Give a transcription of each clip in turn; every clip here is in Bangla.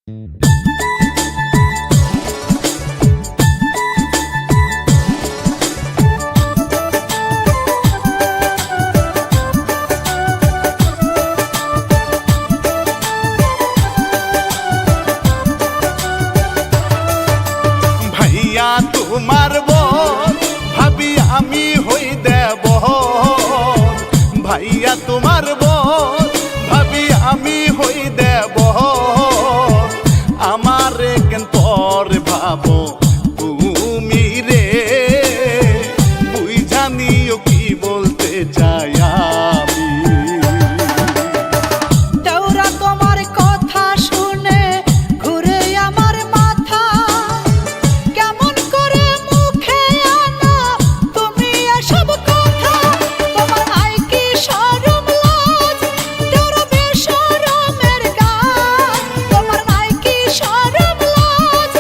ভাইয়া তোমার বোন ভাবি আমি হই দেব, ভাইয়া তোমার বোন ভাবি আমি হই দেব, আমার কেন পর ভাবো তুমি রে, বুঝ জানিও কি বলতে চাই আমি। দেওরা তোমার কথা শুনে ঘুরে আমার মাথা, কেমন করে মুখে আনো তুমি এসব কথা? তোমার নাই কি শরম লাজ? দেওরা বেশরমের গান, তোমার নাই কি শরম লাজ?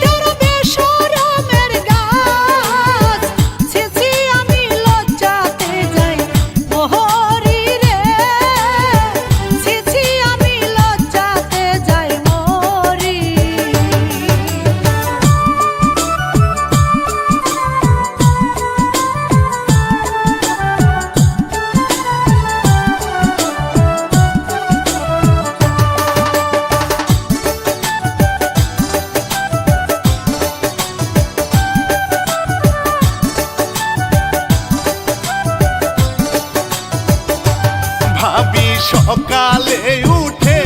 দেওরা বেশরমের গান, ছিছি আমি লজ্জাতে যাই মোহরি রে, ছিছি আমি লজ্জাতে যাই মোহরি। ভাবি সকালে উঠে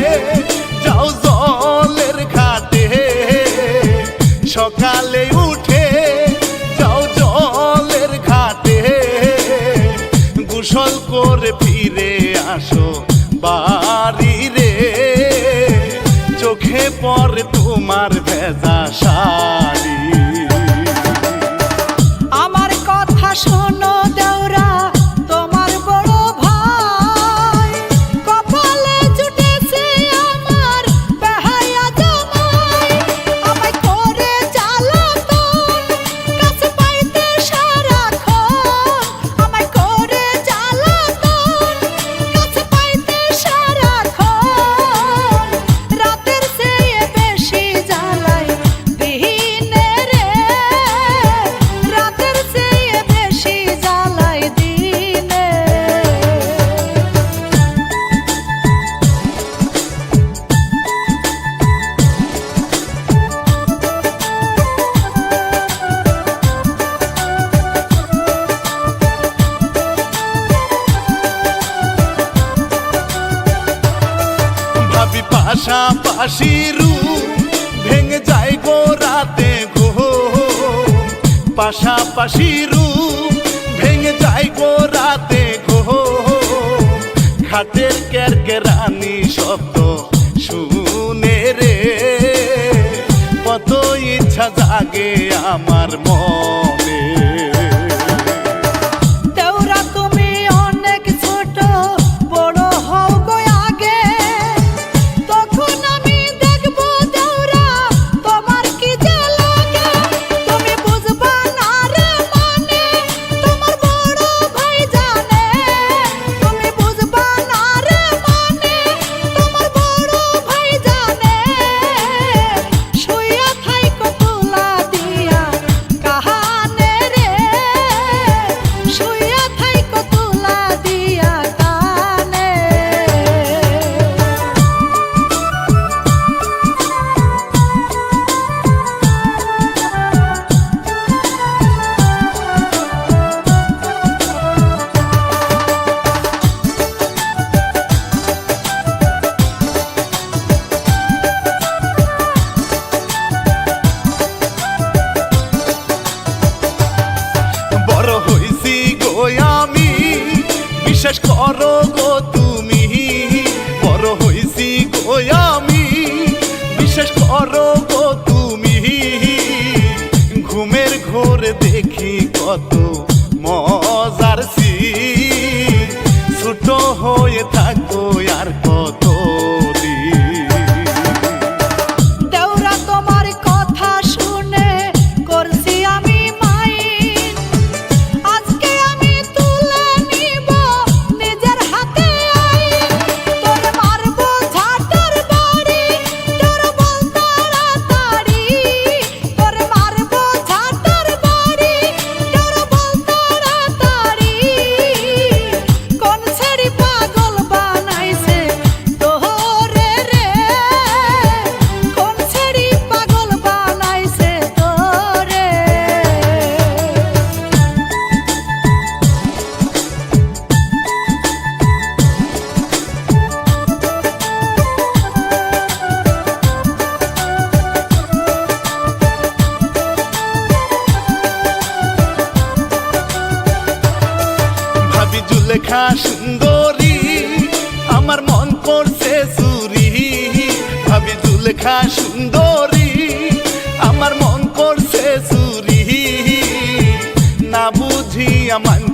যাও জলের ঘাটে, সকালে উঠে যাও জলের ঘাটে, গোসল করে ফিরে আসো বাড়ি রে, চোখে পড়ে তোমার ভেজা শাড়ি। আমার কথা শোনো দেওরা তোমার বড় ভাই, কপালে জুটেছে আমার বেহায়া জামাই, আমায় করে জ্বালাতন কাছে পাইতে সারাক্ষণ, আমায় করে জ্বালাতন কাছে পাইতে সারাক্ষণ, রাতের চেয়ে বেশি জ্বালাই দিনে রে, রাতের চেয়ে বেশি জ্বালাই দিনে। ভাবি পাশাপাশি রূপ ভেঙে যায় গো রাতে ঘুম, পাশাপাশি রূপ ভেঙে যায় গো রাতে ঘুম, খাটের কেরকেরানি শব্দ শুনে রে, কত ইচ্ছা জাগে আমার মনে। দেওরা তুমি অনেক ছোট, বড় হও গো আগে, তখন আমি দেখব দেওরা তোমার কি যে লাগে, তুমি বুঝবা না রে মানে তোমার বড় ভাই জানে, তুমি বুঝবা না রে মানে তোমার বড় ভাই জানে, শুইয়া থাইকো তুলা দিয়া কাহানে রে, শুইয়া থাইকো তুলা দিয়া কানে। বড় হইছি গো আমি, বিশ্বাস করো গো তুমি, বড় হইছি গো আমি, বিশ্বাস করো গো তুমি, ঘুমের ঘোরে দেখি কত মজার সিন, ছোট হয়ে থাকো আর কত দিন। দেওরা তোমার কথা শুনে করছি আমি মাইন, আজকে আমি তুলে নিব নিজের হাতে আইন, তোরে মারবো ঝাঁটার বাড়ি, তোর বলতে দেখা সুন্দরী আমার মন করছে চুরি না বুঝিয়া মান